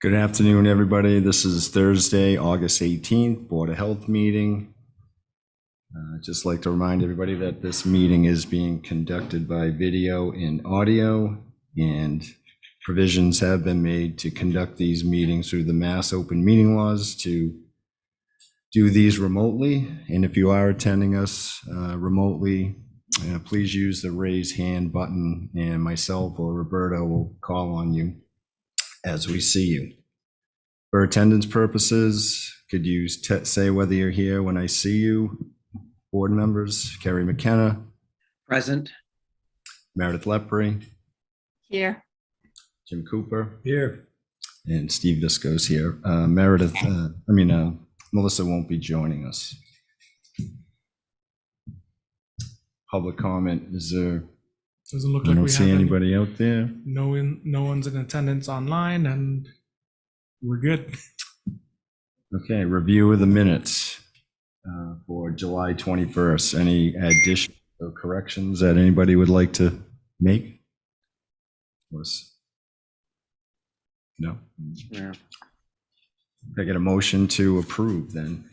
Good afternoon, everybody. This is Thursday, August 18th, Board of Health meeting. I'd just like to remind everybody that this meeting is being conducted by video and audio, and provisions have been made to conduct these meetings through the Mass Open Meeting Laws to do these remotely. And if you are attending us remotely, please use the raise hand button, and myself or Roberto will call on you as we see you. For attendance purposes, could you say whether you're here when I see you? Board members: Kerry McKenna. Present. Meredith Lepre. Here. Jim Cooper. Here. And Steve Visco's here. Melissa won't be joining us. Public comment, is there? Doesn't look I like don't we see have anybody out there. No one's in attendance online, and we're good. Okay, review of the minutes for July 21st. Any additions or corrections that anybody would like to make? No? Yeah. I get a motion to approve then.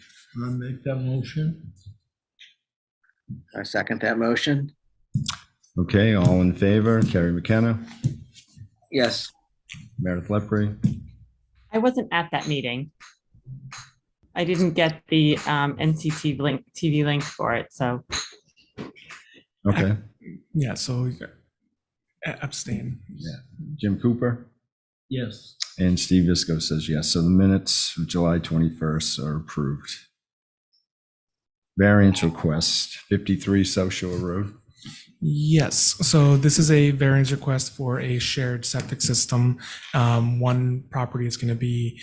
I'll make that motion. I second that motion. Okay, all in favor? Kerry McKenna, Yes. Meredith Lepre. I wasn't at that meeting. I didn't get the NCT TV link for it, so. Okay, Yeah, so abstain. yeah. Jim Cooper Yes. and Steve Visco says yes. So the minutes of July 21st are approved. Variance request, 53 South Shore Road. Yes, so this is a variance request for a shared septic system. One property is going to be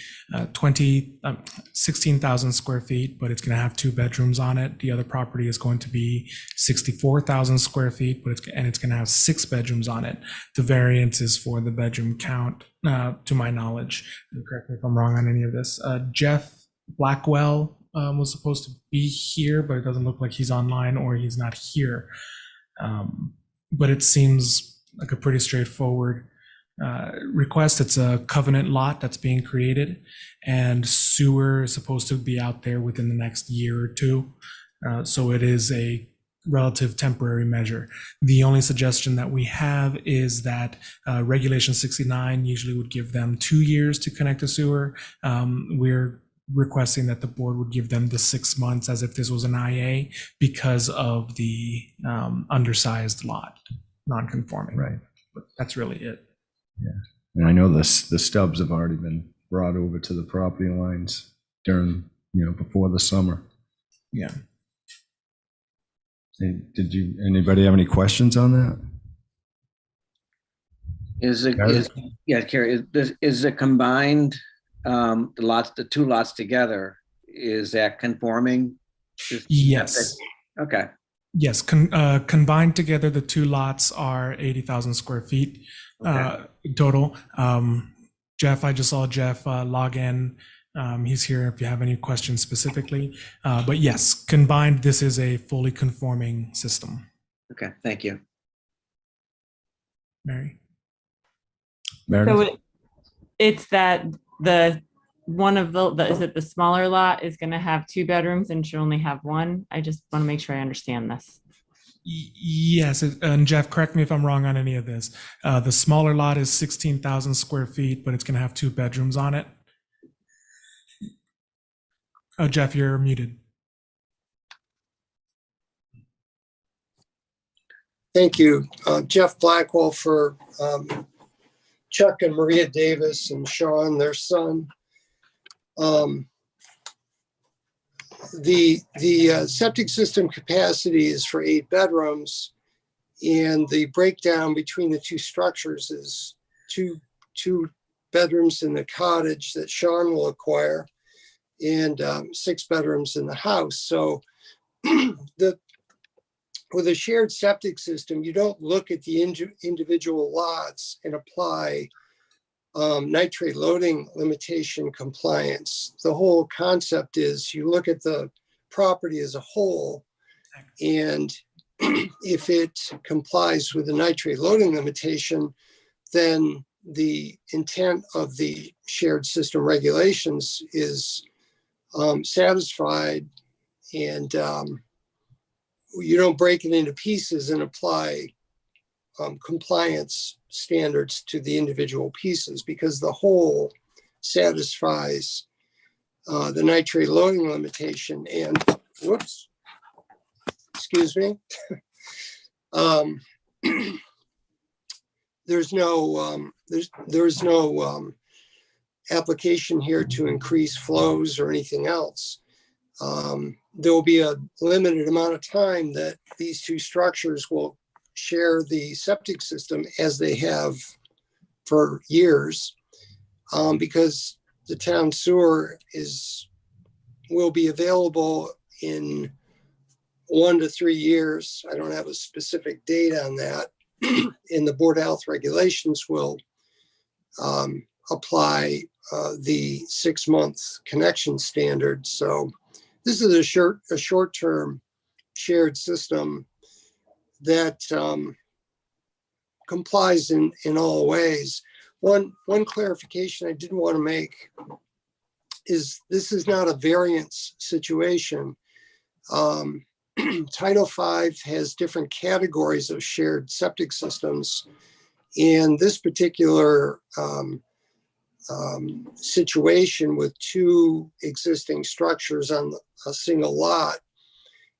16,000 square feet, but it's going to have 2 bedrooms on it. The other property is going to be 64,000 square feet, but it's going to have 6 bedrooms on it. The variance is for the bedroom count, to my knowledge. Correct me if I'm wrong on any of this. Jeff Blackwell was supposed to be here, but it doesn't look like he's online or he's not here. But it seems like a pretty straightforward request. It's a covenant lot that's being created, and sewer is supposed to be out there within the next year or two. So it is a relative temporary measure. The only suggestion that we have is that Regulation 69 usually would give them 2 years to connect a sewer. We're requesting that the board would give them the 6 months as if this was an IA because of the undersized lot, non-conforming. Right. But that's really it. Yeah, and I know the stubs have already been brought over to the property lines during, before the summer. Yeah. Anybody have any questions on that? Carrie, is it combined, the 2 lots together, is that conforming? Yes. Okay. Yes, combined together, the 2 lots are 80,000 square feet total. Jeff, I just saw Jeff log in. He's here if you have any questions specifically. But yes, combined, this is a fully conforming system. Okay, thank you. Mary? Meredith? So it's that the one of is it the smaller lot is going to have 2 bedrooms and should only have 1? I just want to make sure I understand this. Yes, and Jeff, correct me if I'm wrong on any of this. The smaller lot is 16,000 square feet, but it's going to have 2 bedrooms on it. Oh, Jeff, you're muted. Thank you. Jeff Blackwell for Chuck and Maria Davis and Sean, their son. The septic system capacity is for 8 bedrooms, and the breakdown between the 2 structures is two bedrooms in the cottage that Sean will acquire, and 6 bedrooms in the house. So with a shared septic system, you don't look at the individual lots and apply nitrate loading limitation compliance. The whole concept is you look at the property as a whole, and if it complies with the nitrate loading limitation, then the intent of the shared system regulations is satisfied, and you don't break it into pieces and apply compliance standards to the individual pieces, because the whole satisfies the nitrate loading limitation. And whoops, excuse me. There's no application here to increase flows or anything else. There will be a limited amount of time that these two structures will share the septic system, as they have for years, because the town sewer will be available in 1 to 3 years. I don't have a specific date on that. And the Board of Health regulations will apply the 6-month connection standard. So this is a short-term shared system that complies in all ways. One clarification I did want to make is this is not a variance situation. Title V has different categories of shared septic systems, and this particular situation with 2 existing structures on a single lot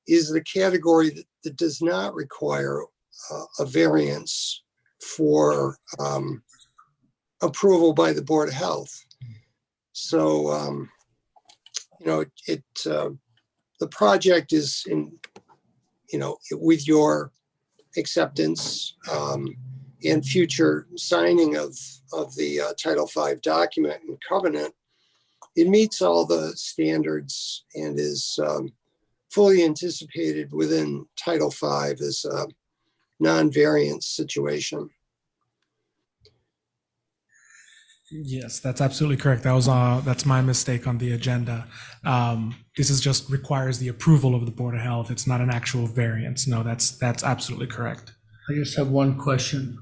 is the category that does not require a variance for approval by the Board of Health. So, the project is with your acceptance and future signing of the Title V document and covenant, it meets all the standards and is fully anticipated within Title V as a non-variance situation. Yes, that's absolutely correct. That's my mistake on the agenda. This is just requires the approval of the Board of Health. It's not an actual variance. No, that's absolutely correct. I just have one question.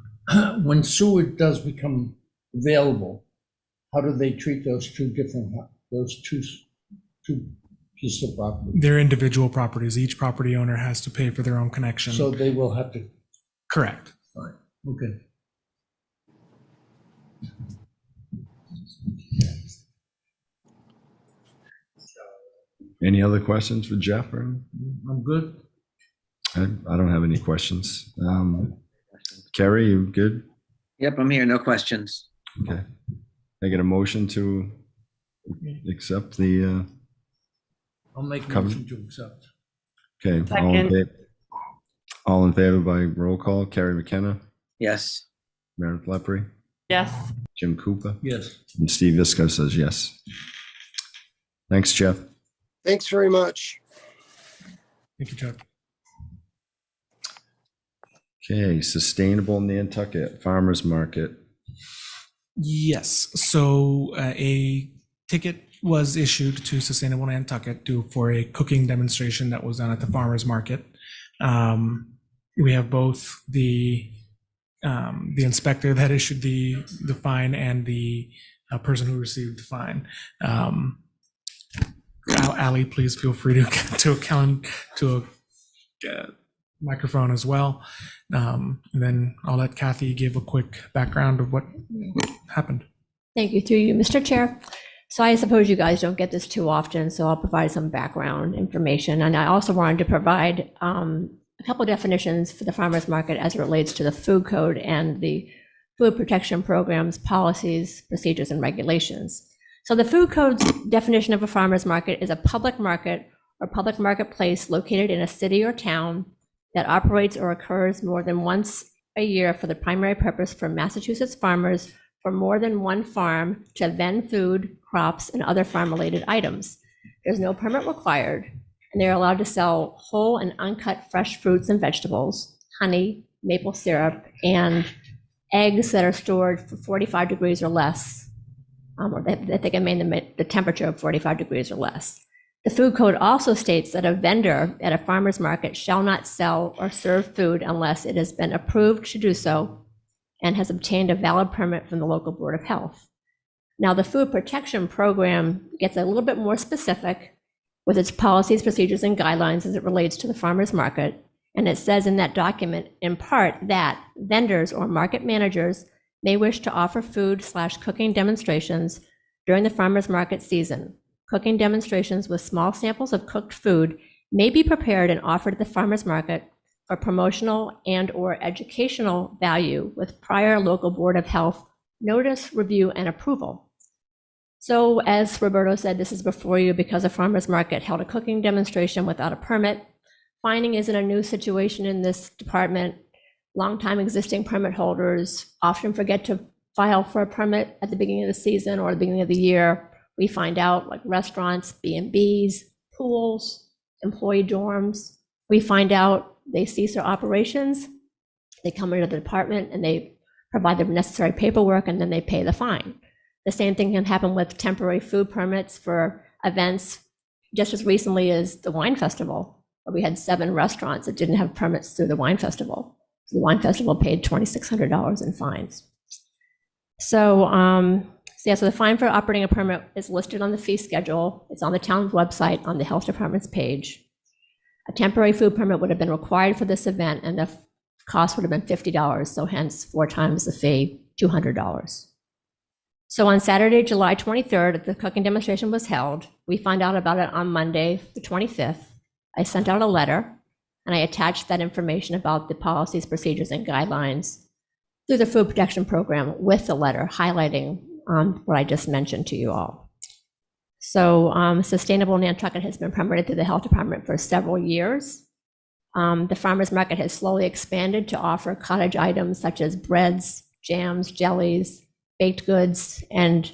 When sewer does become available, how do they treat those two pieces of property? They're individual properties. Each property owner has to pay for their own connection. So they will have to, Correct. all right, okay. Any other questions for Jeff? Or I'm good. I don't have any questions. Kerry, you good? Yep, I'm here. No questions. Okay. I get a motion to accept the, I'll make a Cover- motion to accept. okay. Second. All in favor by roll call. Kerry McKenna, Yes. Meredith Lepre, Yes. Jim Cooper, Yes. and Steve Visco says yes. Thanks, Jeff. Thanks very much. Thank you, Chuck. Okay, Sustainable Nantucket Farmers Market. Yes. So a ticket was issued to Sustainable Nantucket for a cooking demonstration that was done at the farmers market. We have both the inspector that issued the fine and the person who received the fine. Ali, please feel free to a microphone as well. And then I'll let Kathy give a quick background of what happened. Thank you, through you, Mr. Chair. So I suppose you guys don't get this too often, so I'll provide some background information. And I also wanted to provide a couple definitions for the farmers market as it relates to the food code and the food protection programs, policies, procedures, and regulations. So the food code's definition of a farmers market is a public market or public marketplace located in a city or town that operates or occurs more than once a year for the primary purpose for Massachusetts farmers for more than one farm to vend food, crops, and other farm-related items. There's no permit required, and they're allowed to sell whole and uncut fresh fruits and vegetables, honey, maple syrup, and eggs that are stored for 45 degrees or less, or that they can maintain the temperature of 45 degrees or less. The food code also states that a vendor at a farmer's market shall not sell or serve food unless it has been approved to do so and has obtained a valid permit from the local Board of Health. Now, the Food Protection Program gets a little bit more specific with its policies, procedures, and guidelines as it relates to the farmer's market. And it says in that document, in part, that vendors or market managers may wish to offer food/cooking demonstrations during the farmer's market season. Cooking demonstrations with small samples of cooked food may be prepared and offered at the farmer's market for promotional and/or educational value with prior local Board of Health notice, review, and approval. So as Roberto said, this is before you because a farmer's market held a cooking demonstration without a permit. Finding isn't a new situation in this department. Longtime existing permit holders often forget to file for a permit at the beginning of the season or the beginning of the year. We find out, like restaurants, B&Bs, pools, employee dorms. We find out they cease their operations. They come into the department and they provide the necessary paperwork, and then they pay the fine. The same thing can happen with temporary food permits for events. Just as recently as the wine festival, where we had 7 restaurants that didn't have permits through the wine festival. The wine festival paid $2,600 in fines. So the fine for operating a permit is listed on the fee schedule. It's on the town's website on the health department's page. A temporary food permit would have been required for this event, and the cost would have been $50, so hence 4 times the fee, $200. So on Saturday, July 23rd, the cooking demonstration was held. We found out about it on Monday, the 25th. I sent out a letter, and I attached that information about the policies, procedures, and guidelines through the Food Protection Program with the letter highlighting what I just mentioned to you all. So Sustainable Nantucket has been permitted through the Health Department for several years. The farmer's market has slowly expanded to offer cottage items such as breads, jams, jellies, baked goods, and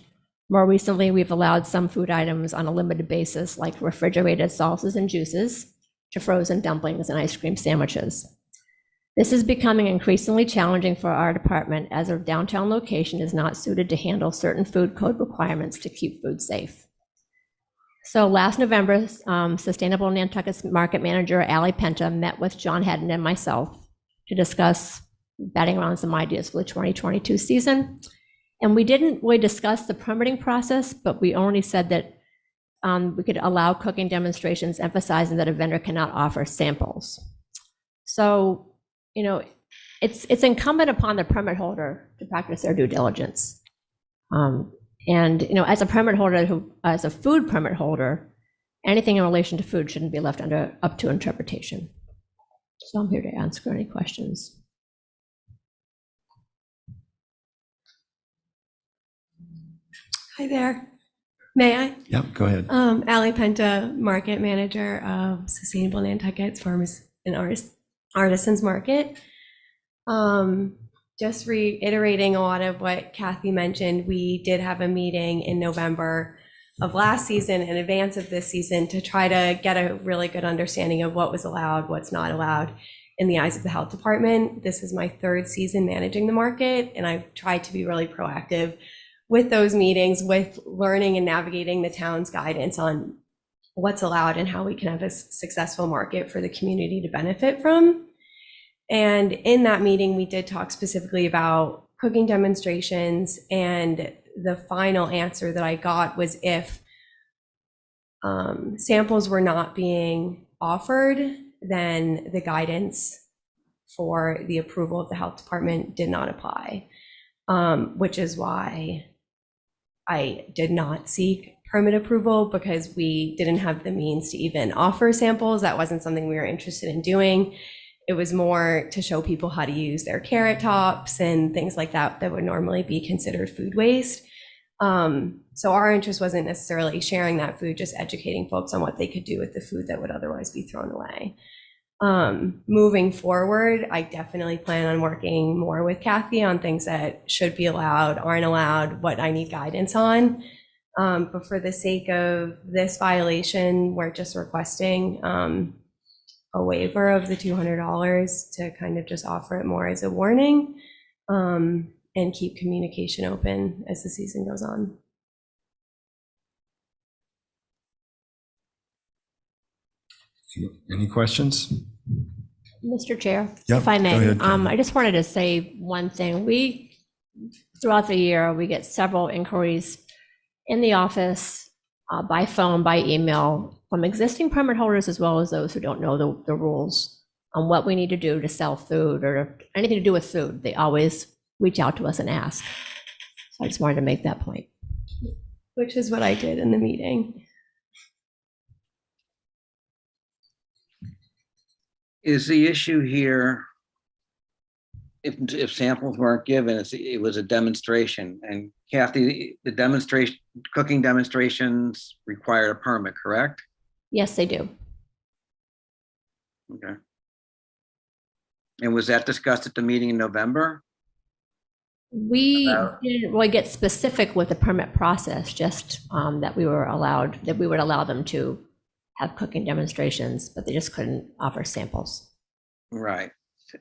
more recently, we've allowed some food items on a limited basis, like refrigerated sauces and juices, to frozen dumplings and ice cream sandwiches. This is becoming increasingly challenging for our department as our downtown location is not suited to handle certain food code requirements to keep food safe. So last November, Sustainable Nantucket's market manager, Allie Penta, met with John Hedden and myself to discuss batting around some ideas for the 2022 season. And we didn't really discuss the permitting process, but we only said that we could allow cooking demonstrations, emphasizing that a vendor cannot offer samples. So, it's incumbent upon the permit holder to practice their due diligence. As a permit holder, as a food permit holder, anything in relation to food shouldn't be left up to interpretation. So I'm here to answer any questions. Hi there. May I? Yep, go ahead. Allie Penta, Market Manager of Sustainable Nantucket's Farmers and Artisans Market. Just reiterating a lot of what Kathy mentioned, we did have a meeting in November of last season in advance of this season to try to get a really good understanding of what was allowed, what's not allowed in the eyes of the health department. This is my 3rd season managing the market, and I've tried to be really proactive with those meetings, with learning and navigating the town's guidance on what's allowed and how we can have a successful market for the community to benefit from. And in that meeting, we did talk specifically about cooking demonstrations, and the final answer that I got was if samples were not being offered, then the guidance for the approval of the health department did not apply, which is why I did not seek permit approval, because we didn't have the means to even offer samples. That wasn't something we were interested in doing. It was more to show people how to use their carrot tops and things like that that would normally be considered food waste. So our interest wasn't necessarily sharing that food, just educating folks on what they could do with the food that would otherwise be thrown away. Moving forward, I definitely plan on working more with Kathy on things that should be allowed, aren't allowed, what I need guidance on. But for the sake of this violation, we're just requesting a waiver of the $200 to kind of just offer it more as a warning, and keep communication open as the season goes on. Any questions? Mr. Chair, Yep, if I go may, ahead, Karen. I just wanted to say one thing. Throughout the year, we get several inquiries in the office, by phone, by email, from existing permit holders as well as those who don't know the rules on what we need to do to sell food or anything to do with food. They always reach out to us and ask. So I just wanted to make that point. Which is what I did in the meeting. Is the issue here, if samples weren't given, it was a demonstration, and Kathy, the demonstration, cooking demonstrations required a permit, correct? Yes, they do. Okay. And was that discussed at the meeting in November? We didn't really get specific with the permit process, just that we would allow them to have cooking demonstrations, but they just couldn't offer samples. Right.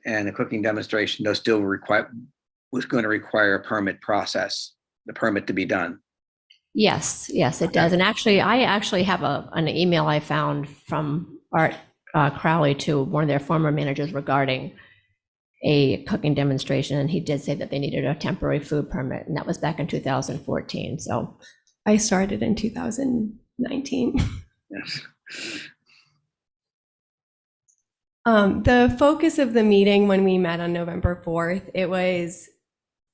And a cooking demonstration, though, still was going to require a permit process, the permit to be done. Yes, it does. And actually, I actually have an email I found from Art Crowley to one of their former managers regarding a cooking demonstration, and he did say that they needed a temporary food permit, and that was back in 2014. So I started in 2019. Yes. The focus of the meeting when we met on November 4th, it was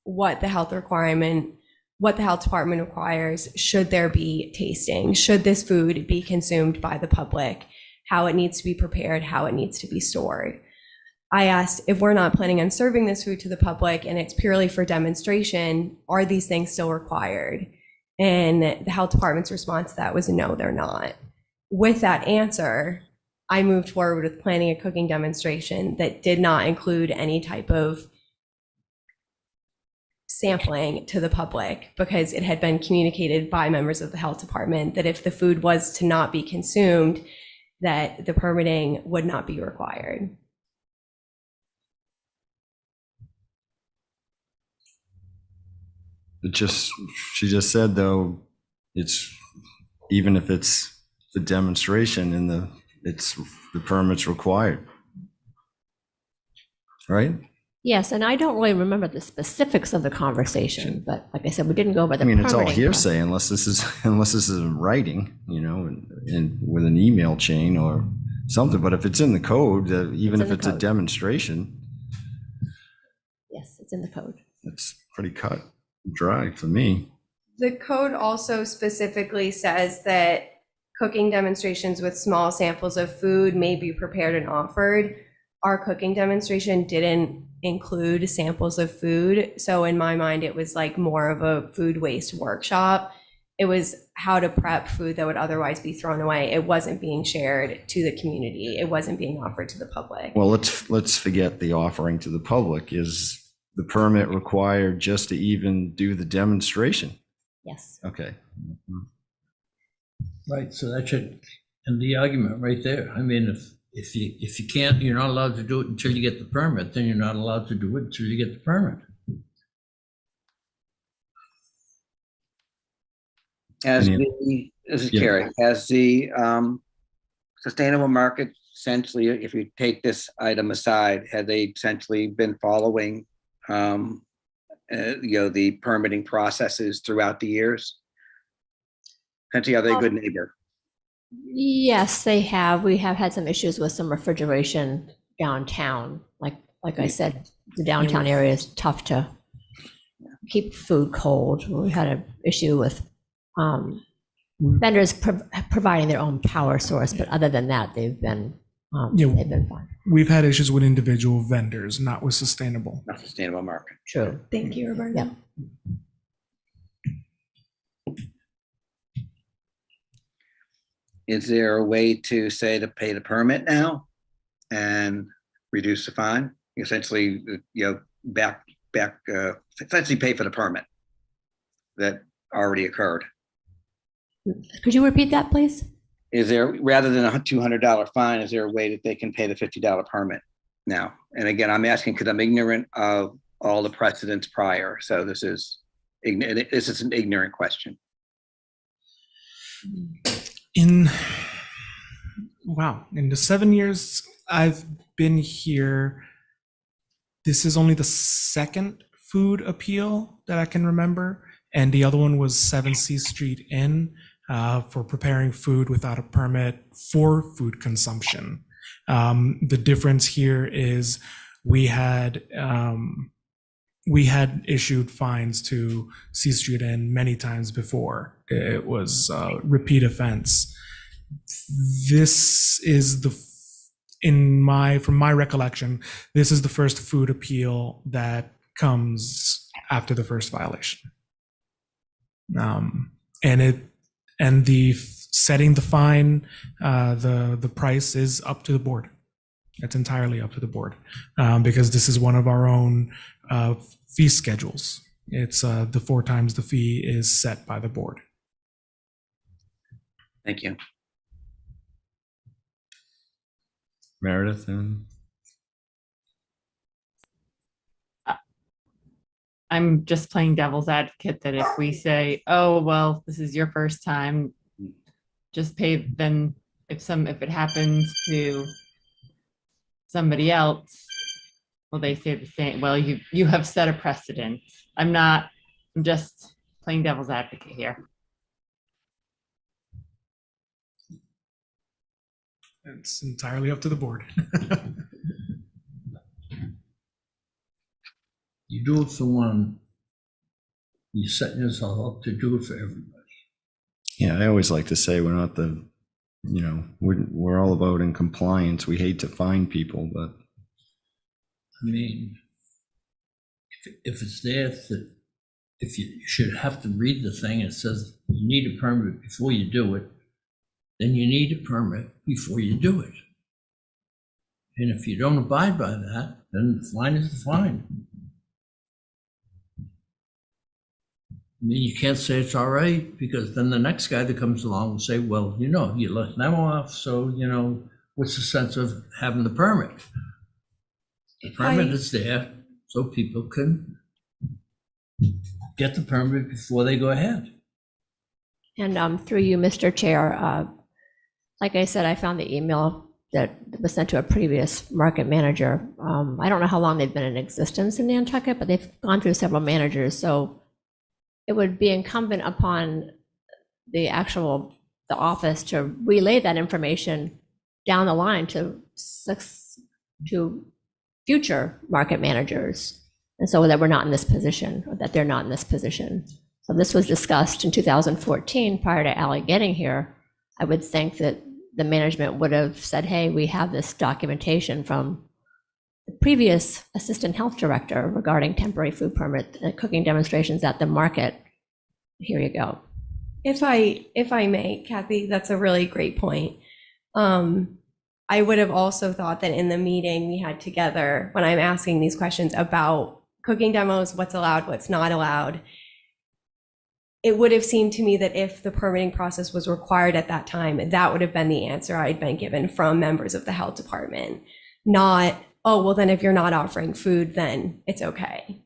what the health department requires. Should there be tasting? Should this food be consumed by the public? How it needs to be prepared, how it needs to be stored. I asked, if we're not planning on serving this food to the public and it's purely for demonstration, are these things still required? And the health department's response to that was no, they're not. With that answer, I moved forward with planning a cooking demonstration that did not include any type of sampling to the public, because it had been communicated by members of the health department that if the food was to not be consumed, that the permitting would not be required. She just said, though, it's, even if it's the demonstration and the permit's required. Right? yes, and I don't really remember the specifics of the conversation, but like I said, we didn't go over the I mean, it's all permitting process. hearsay unless this is in writing, and with an email chain or something. But if it's in the code, even if in the it's a code. demonstration, Yes, it's in the code. it's pretty cut and dry for me. The code also specifically says that cooking demonstrations with small samples of food may be prepared and offered. Our cooking demonstration didn't include samples of food. So in my mind, it was like more of a food waste workshop. It was how to prep food that would otherwise be thrown away. It wasn't being shared to the community. It wasn't being offered to the public. Well, let's forget the offering to the public. Is the permit required just to even do the demonstration? Yes. Okay. Right, so that should end the argument right there. I mean, if you can't, you're not allowed to do it until you get the permit, then you're not allowed to do it until you get the permit. This is Yeah. Carrie, has the sustainable market essentially, if you take this item aside, had they essentially been following the permitting processes throughout the years? Essentially, are they a good neighbor? Yes, they have. We have had some issues with some refrigeration downtown. Like I said, the downtown area is tough to keep food cold. We had an issue with vendors providing their own power source, but other than that, they've been fine. We've had issues with individual vendors, not with sustainable. Not sustainable market. True. Thank you, Roberta. Yep. Is there a way to say to pay the permit now and reduce the fine? Essentially, essentially pay for the permit that already occurred. Could you repeat that, please? Is there, rather than a $200 fine, is there a way that they can pay the $50 permit now? And again, I'm asking because I'm ignorant of all the precedents prior. So this is an ignorant question. Wow. In the 7 years I've been here, this is only the second food appeal that I can remember. And the other one was 7 C Street Inn for preparing food without a permit for food consumption. The difference here is we had issued fines to C Street Inn many times before. It was a repeat offense. This is from my recollection, this is the first food appeal that comes after the first violation. And the setting the fine, the price is up to the board. It's entirely up to the board because this is one of our own fee schedules. It's the 4 times the fee is set by the board. Thank you. Meredith? I'm just playing devil's advocate that if we say, oh, well, this is your first time, just pay, then if it happens to somebody else, will they say the same? Well, you have set a precedent. I'm just playing devil's advocate here. It's entirely up to the board. You do it for one, you're setting yourself up to do it for everybody. Yeah, I always like to say we're not we're all about in compliance. We hate to fine people, but I mean, if it's there, if you should have to read the thing, it says you need a permit before you do it, then you need a permit before you do it. And if you don't abide by that, then the fine is the fine. I mean, you can't say it's all right, because then the next guy that comes along will say, well, you let them off, so, what's the sense of having the permit? The permit is there so people can get the permit before they go ahead. And through you, Mr. Chair, like I said, I found the email that was sent to a previous market manager. I don't know how long they've been in existence in Nantucket, but they've gone through several managers. So it would be incumbent upon the office to relay that information down the line to future market managers. And so that we're not in this position, or that they're not in this position. So this was discussed in 2014 prior to Ally getting here. I would think that the management would have said, hey, we have this documentation from the previous assistant health director regarding temporary food permit cooking demonstrations at the market. Here you go. If I may, Kathy, that's a really great point. I would have also thought that in the meeting we had together, when I'm asking these questions about cooking demos, what's allowed, what's not allowed, it would have seemed to me that if the permitting process was required at that time, that would have been the answer I'd been given from members of the health department. Not, oh, well, then if you're not offering food, then it's okay.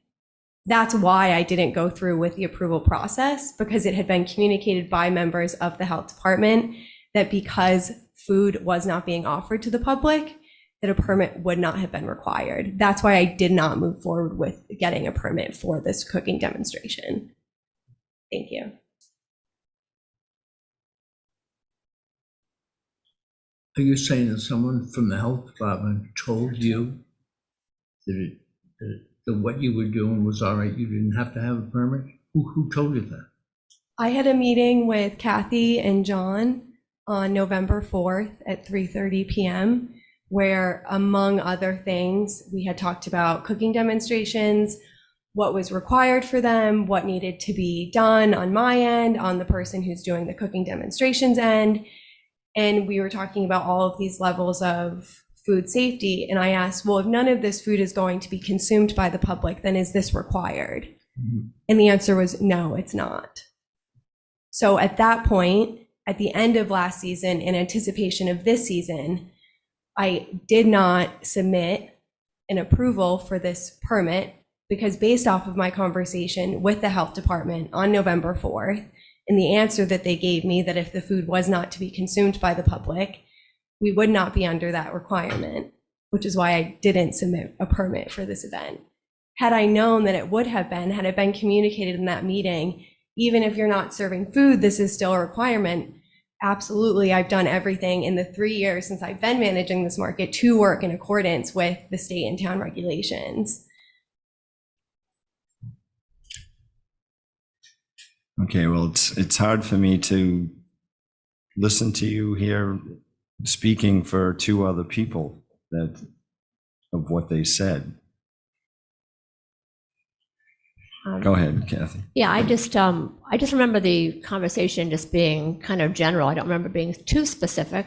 That's why I didn't go through with the approval process, because it had been communicated by members of the health department that because food was not being offered to the public, that a permit would not have been required. That's why I did not move forward with getting a permit for this cooking demonstration. Thank you. Are you saying that someone from the health department told you that what you were doing was all right, you didn't have to have a permit? Who told you that? I had a meeting with Kathy and John on November 4th at 3:30 p.m., where, among other things, we had talked about cooking demonstrations, what was required for them, what needed to be done on my end, on the person who's doing the cooking demonstrations end. And we were talking about all of these levels of food safety. And I asked, well, if none of this food is going to be consumed by the public, then is this required? Mm-hmm. And the answer was no, it's not. So at that point, at the end of last season, in anticipation of this season, I did not submit an approval for this permit, because based off of my conversation with the health department on November 4th, and the answer that they gave me that if the food was not to be consumed by the public, we would not be under that requirement, which is why I didn't submit a permit for this event. Had I known that it would have been, had it been communicated in that meeting, even if you're not serving food, this is still a requirement. Absolutely, I've done everything in the 3 years since I've been managing this market to work in accordance with the state and town regulations. Okay, well, it's hard for me to listen to you here speaking for two other people of what they said. Go ahead, Kathy. Yeah, I just remember the conversation just being kind of general. I don't remember being too specific.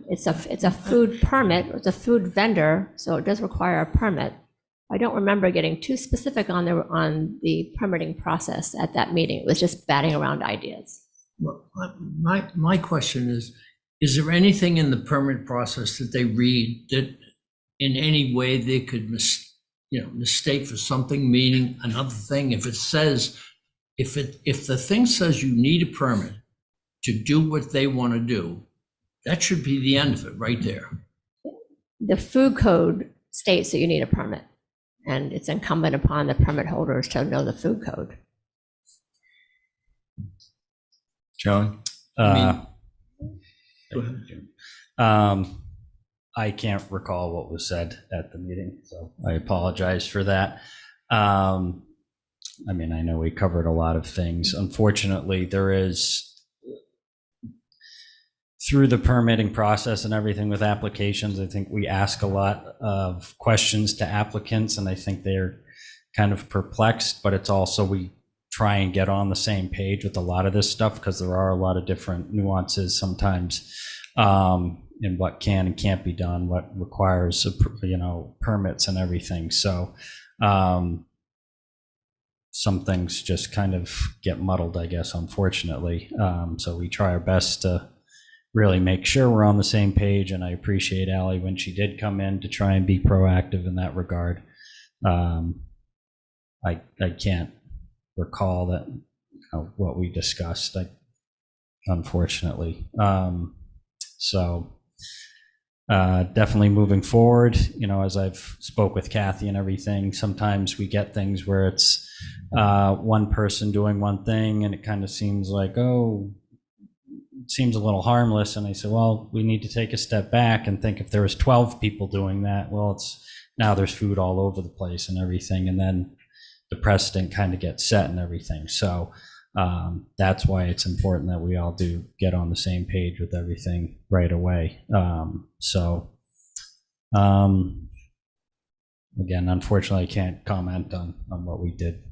It's a food permit, it's a food vendor, so it does require a permit. I don't remember getting too specific on the permitting process at that meeting. It was just batting around ideas. Well, my question is there anything in the permit process that they read that in any way they could mistake for something, meaning another thing? If it says, if the thing says you need a permit to do what they want to do, that should be the end of it right there. The food code states that you need a permit, and it's incumbent upon the permit holders to know the food code. John? Go ahead, Jim. I can't recall what was said at the meeting, so I apologize for that. I mean, I know we covered a lot of things. Unfortunately, there is, through the permitting process and everything with applications, I think we ask a lot of questions to applicants, and I think they're kind of perplexed, but it's also we try and get on the same page with a lot of this stuff because there are a lot of different nuances sometimes in what can and can't be done, what requires, permits and everything. So some things just kind of get muddled, I guess, unfortunately. So we try our best to really make sure we're on the same page. And I appreciate Ally when she did come in to try and be proactive in that regard. I can't recall that what we discussed, unfortunately. So definitely moving forward, as I've spoke with Kathy and everything, sometimes we get things where it's one person doing one thing and it kind of seems like, oh, it seems a little harmless. And I said, well, we need to take a step back and think if there was 12 people doing that, well, now there's food all over the place and everything. And then the precedent kind of gets set and everything. So that's why it's important that we all do get on the same page with everything right away. Again, unfortunately, I can't comment on what we did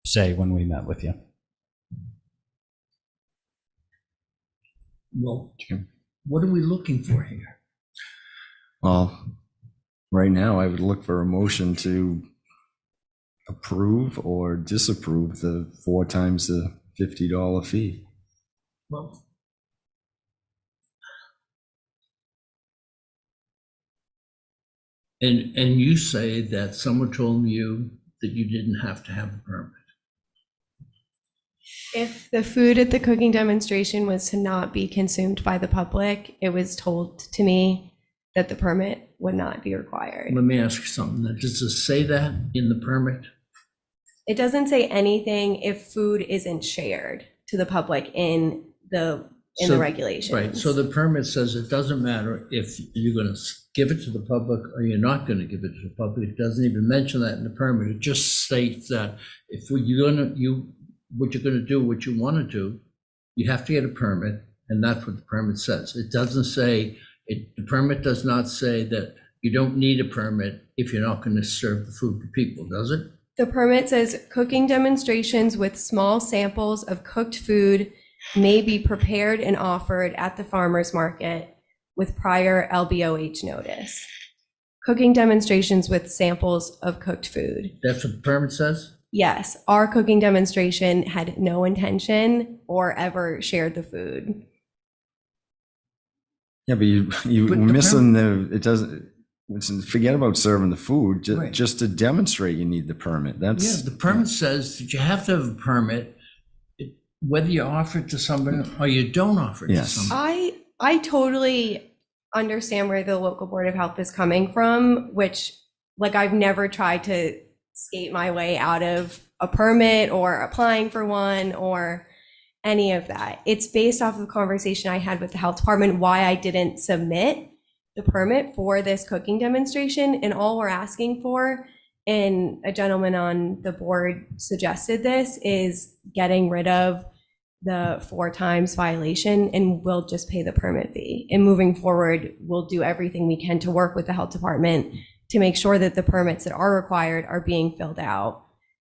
say when we met with you. Well, what are we looking for here? Well, right now I would look for a motion to approve or disapprove the 4 times the $50 fee. Well, and you say that someone told you that you didn't have to have a permit. If the food at the cooking demonstration was to not be consumed by the public, it was told to me that the permit would not be required. Let me ask you something. Does it say that in the permit? It doesn't say anything if food isn't shared to the public in the regulations. Right, so the permit says it doesn't matter if you're going to give it to the public or you're not going to give it to the public. It doesn't even mention that in the permit. It just states that if what you're going to do, what you want to do, you have to get a permit, and that's what the permit says. It doesn't say, the permit does not say that you don't need a permit if you're not going to serve the food to people, does it? The permit says cooking demonstrations with small samples of cooked food may be prepared and offered at the farmer's market with prior LBOH notice. Cooking demonstrations with samples of cooked food. That's what the permit says? Yes, our cooking demonstration had no intention or ever shared the food. Yeah, but you're But the missing it doesn't, forget about serving the food, Right. just to demonstrate you need the permit. Yeah, That's, the permit says that you have to have a permit, whether you offer it to somebody or you don't offer it to Yes. somebody. I totally understand where the local Board of Health is coming from, which, like, I've never tried to skate my way out of a permit or applying for one or any of that. It's based off of the conversation I had with the health department, why I didn't submit the permit for this cooking demonstration. And all we're asking for, and a gentleman on the board suggested this, is getting rid of the 4 times violation, and we'll just pay the permit fee. And moving forward, we'll do everything we can to work with the health department to make sure that the permits that are required are being filled out.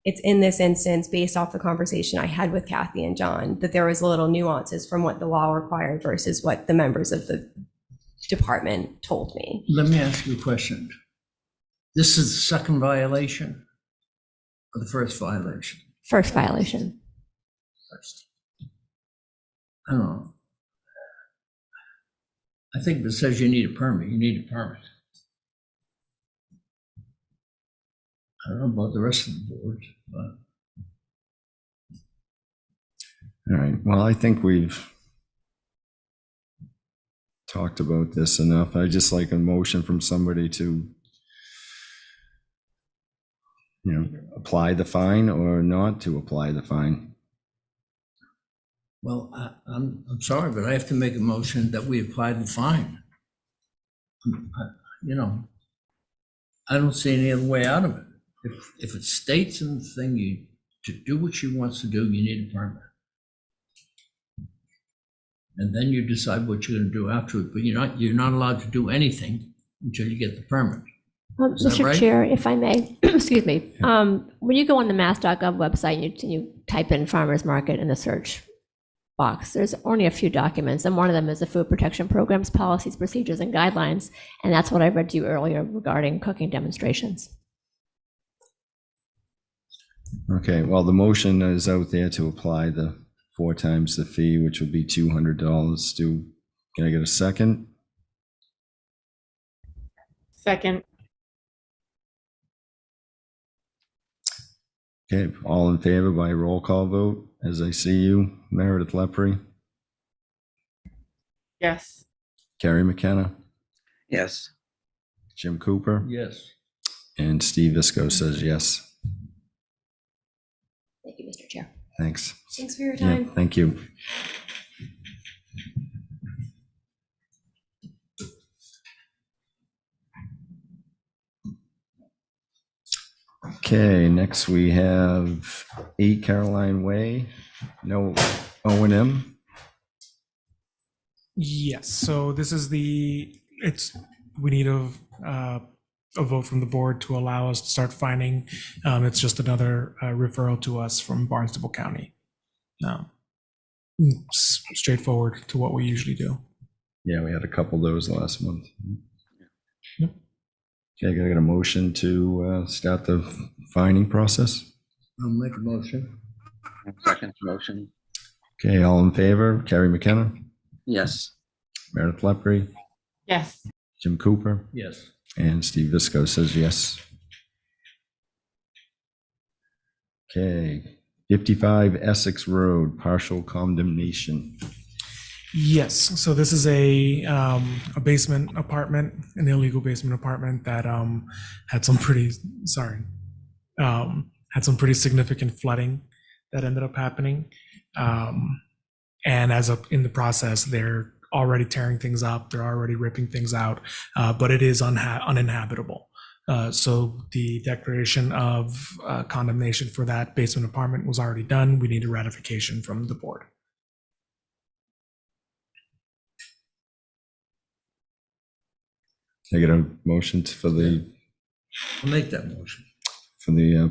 It's in this instance, based off the conversation I had with Kathy and John, that there was a little nuances from what the law required versus what the members of the department told me. Let me ask you a question. This is the second violation or the first violation? First violation. First. I don't know. I think if it says you need a permit, you need a permit. I don't know about the rest of the board, but All right, well, I think we've talked about this enough. I just like a motion from somebody to, apply the fine or not to apply the fine. well, I'm sorry, but I have to make a motion that we apply the fine. I don't see any other way out of it. If it states in the thing to do what she wants to do, you need a permit. And then you decide what you're going to do after it, but you're not allowed to do anything until you get the permit. Is that Mr. right? Chair, if I may, excuse me, when you go on the mass.gov website and you type in farmers market in the search box, there's only a few documents, and one of them is the food protection programs, policies, procedures, and guidelines, and that's what I read to you earlier regarding cooking demonstrations. Okay, well, the motion is out there to apply the 4 times the fee, which would be $200. Can I get a second? Second. Okay, all in favor by roll call vote, as I see you. Meredith Lepre, Yes. Carrie McKenna, Yes. Jim Cooper, Yes. and Steve Visco says yes. Thank you, Mr. Chair. Thanks. Thanks for your Yeah, time. thank you. Okay, next we have 8 Caroline Way, no O&M. Yes, so this is we need a vote from the board to allow us to start finding. It's just another referral to us from Barnstable County. Straightforward to what we usually do. Yeah, we had a couple of those last month. Yep. Okay, I got a motion to start the fining process. I'll make a motion. Second motion. Okay, all in favor? Carrie McKenna, Yes. Meredith Lepre, Yes. Jim Cooper, Yes. and Steve Visco says yes. Okay, 55 Essex Road, partial condemnation. Yes, so this is a basement apartment, an illegal basement apartment that had some pretty significant flooding that ended up happening. And in the process, they're already tearing things up, they're already ripping things out, but it is uninhabitable. So the declaration of condemnation for that basement apartment was already done. We need a ratification from the board. Can I get a motion for the I'll make that motion.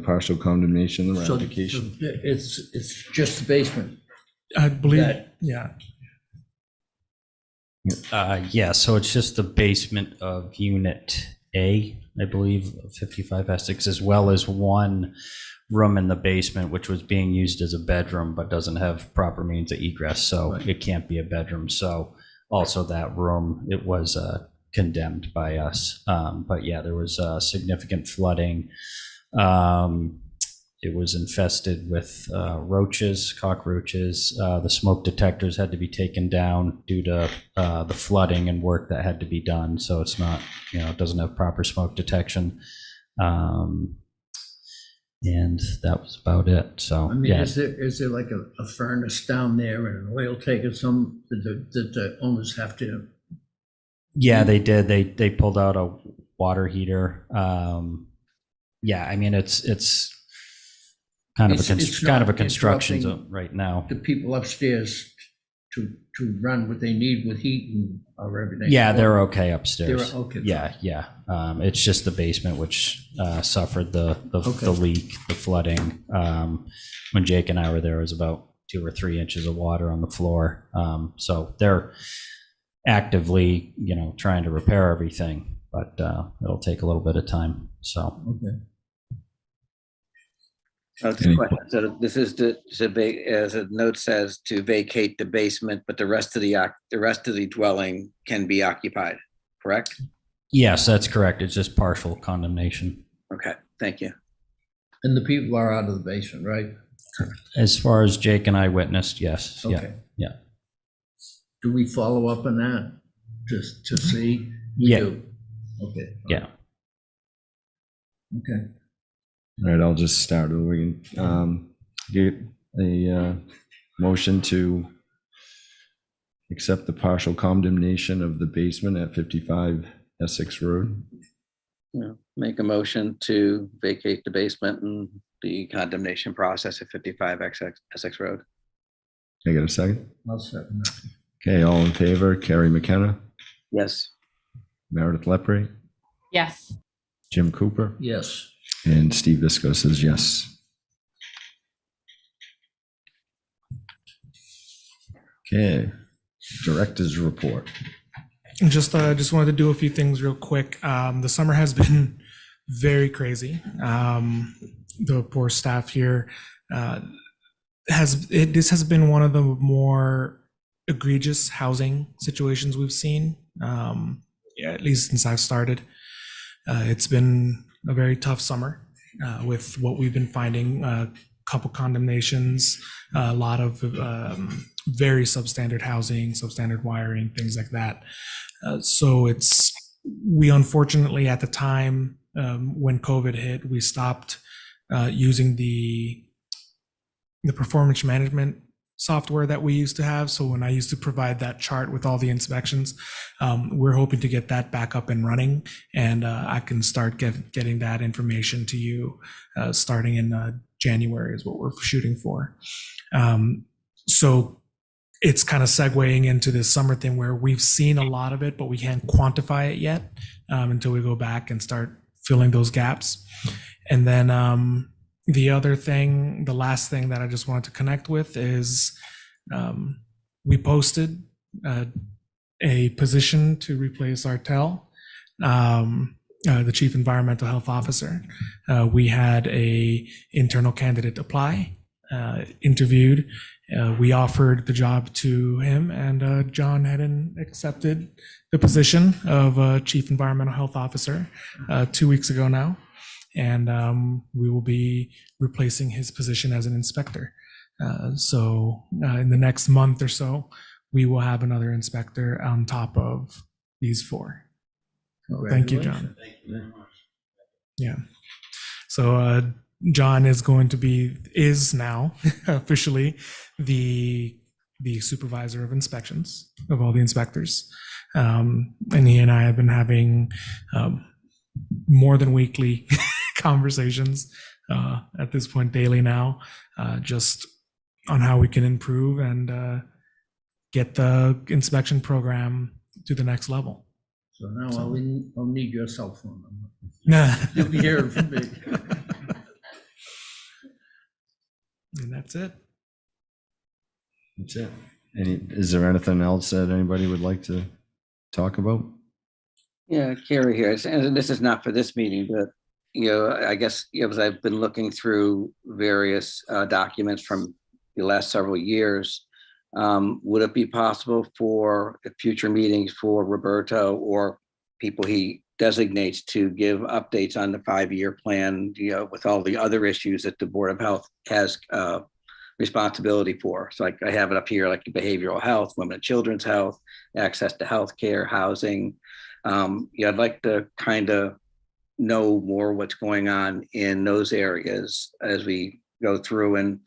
partial condemnation, the So ratification? it's just the basement. I believe, That- yeah. Yeah, so it's just the basement of Unit A, I believe, of 55 Essex, as well as one room in the basement, which was being used as a bedroom, but doesn't have proper means of egress, so Right. it can't be a bedroom. So also that room, it was condemned by us. But yeah, there was significant flooding. it was infested with roaches, cockroaches. The smoke detectors had to be taken down due to the flooding and work that had to be done. So it's not, it doesn't have proper smoke detection. And that was about it. So, I mean, yeah. is there like a furnace down there and an oil tank or some that the owners have to? Yeah, they did. They pulled out a water heater. Yeah, I mean, it's kind of It's kind of a not construction interrupting zone right now. The people upstairs to run what they need with heat and or everything? Yeah, they're okay upstairs. They're okay. Yeah. It's just the basement which suffered the Okay. leak, the flooding. When Jake and I were there, it was about 2 or 3 inches of water on the floor. So they're actively, trying to repair everything, but it'll take a little bit of time. So. Okay. That's the question. So this is as a note says, to vacate the basement, but the rest of the dwelling can be occupied, correct? Yes, that's correct. It's just partial condemnation. Okay, thank you. And the people are out of the basement, right? As far as Jake and I witnessed, yes. Okay. Yeah. Do we follow up on that just to see? We Yeah. do. Okay. Yeah. Okay. All right, I'll just start. We can get a motion to accept the partial condemnation of the basement at 55 Essex Road. Make a motion to vacate the basement and the condemnation process at 55 Essex Road. Can I get a second? I'll second that. Okay, all in favor, Carrie McKenna, Yes. Meredith Lepre, Yes. Jim Cooper, Yes. and Steve Visco says yes. Okay, director's report. Just wanted to do a few things real quick. The summer has been very crazy. The poor staff here this has been one of the more egregious housing situations we've seen, at least since I've started. It's been a very tough summer with what we've been finding. Couple condemnations, a lot of very substandard housing, substandard wiring, things like that. So we unfortunately at the time when COVID hit, we stopped using the performance management software that we used to have. So when I used to provide that chart with all the inspections, we're hoping to get that back up and running, and I can start getting that information to you starting in January is what we're shooting for. So it's kind of segueing into this summer thing where we've seen a lot of it, but we can't quantify it yet until we go back and start filling those gaps. And then the last thing that I just wanted to connect with is we posted a position to replace Artel, the Chief Environmental Health Officer. We had a internal candidate apply, interviewed. We offered the job to him, and John Hedden accepted the position of Chief Environmental Health Officer 2 weeks ago now. And we will be replacing his position as an inspector. So in the next month or so, we will have another inspector on top of these 4. Thank you, John. Thank you very much. Yeah. So John is now officially the supervisor of inspections of all the inspectors. And he and I have been having more than weekly conversations at this point, daily now, just on how we can improve and get the inspection program to the next level. So now I'll need your cell phone number. Nah. You'll be hearing from me. And that's it. That's it. Is there anything else that anybody would like to talk about? Yeah, Carrie here. And this is not for this meeting, but I guess as I've been looking through various documents from the last several years, would it be possible for future meetings for Roberto or people he designates to give updates on the 5-year plan, with all the other issues that the Board of Health has responsibility for. So like I have it up here, like behavioral health, women and children's health, access to healthcare, housing. I'd like to kind of know more what's going on in those areas as we go through. And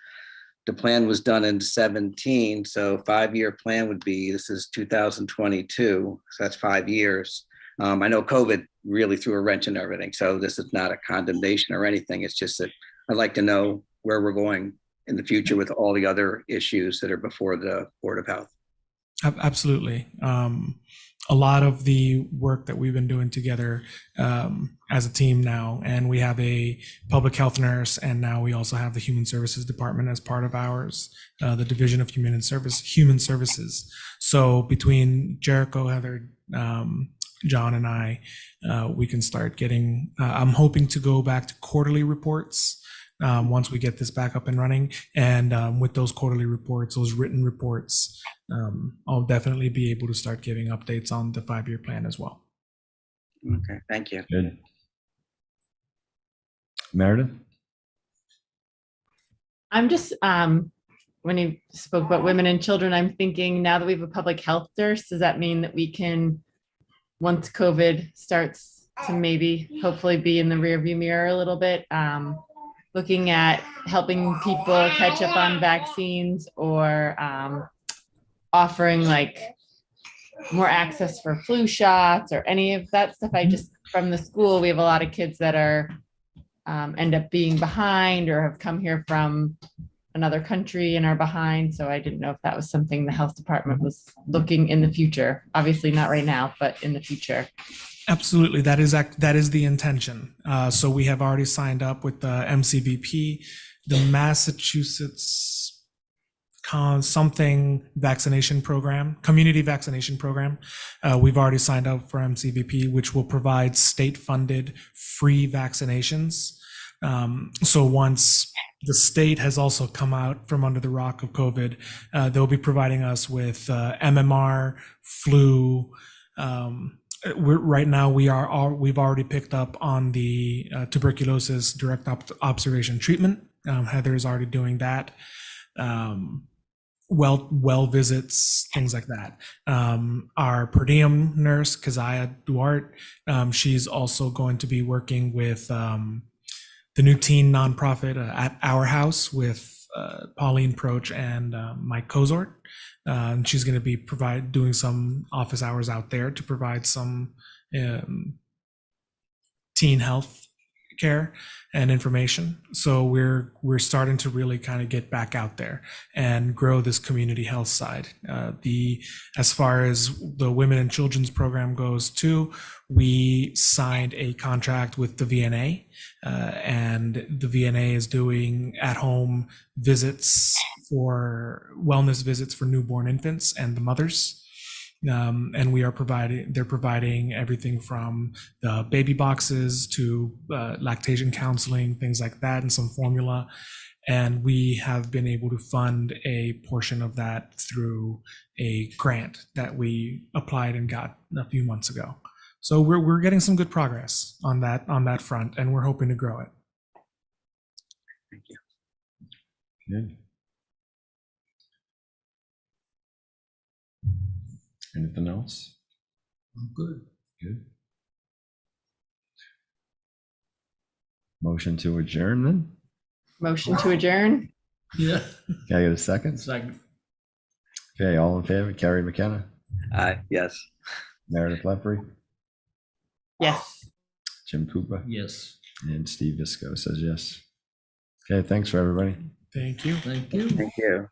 the plan was done in 17, so 5-year plan would be, this is 2022, so that's 5 years. I know COVID really threw a wrench in everything, so this is not a condemnation or anything. It's just that I'd like to know where we're going in the future with all the other issues that are before the Board of Health. Absolutely. A lot of the work that we've been doing together as a team now, and we have a public health nurse, and now we also have the Human Services Department as part of ours, the Division of Human Services. So between Jericho, Heather, John, and I, we can start getting, I'm hoping to go back to quarterly reports once we get this back up and running. And with those quarterly reports, those written reports, I'll definitely be able to start giving updates on the 5-year plan as well. Okay, thank you. Good. Meredith? I'm just, when you spoke about women and children, I'm thinking now that we have a public health nurse, does that mean that we can, once COVID starts to maybe hopefully be in the rearview mirror a little bit, looking at helping people catch up on vaccines or offering like more access for flu shots or any of that stuff? I just, from the school, we have a lot of kids that are end up being behind or have come here from another country and are behind. So I didn't know if that was something the health department was looking in the future. Obviously not right now, but in the future. Absolutely, that is the intention. So we have already signed up with the MCVP, the Massachusetts something vaccination program, community vaccination program. We've already signed up for MCVP, which will provide state-funded free vaccinations. So once the state has also come out from under the rock of COVID, they'll be providing us with MMR, flu. Right now we've already picked up on the tuberculosis direct observation treatment. Heather is already doing that. Well visits, things like that. Our per diem nurse, Keziah Duarte, she's also going to be working with the new teen nonprofit at Our House with Pauline Proch and Mike Kozort. And she's going to be doing some office hours out there to provide some teen health care and information. So we're starting to really kind of get back out there and grow this community health side. As far as the women and children's program goes too, we signed a contract with the VNA, and the VNA is doing at-home visits wellness visits for newborn infants and the mothers. And they're providing everything from the baby boxes to lactation counseling, things like that, and some formula. And we have been able to fund a portion of that through a grant that we applied and got a few months ago. So we're getting some good progress on that front, and we're hoping to grow it. Thank you. Good. Anything else? I'm good. Good. Motion to adjourn then? Motion to adjourn. Yeah. Can I get a second? Second. Okay, all in favor? Carrie McKenna, Yes. Meredith Leffery, Yes. Jim Cooper, Yes. and Steve Visco says yes. Okay, thanks for everybody. Thank you. Thank you. Thank you.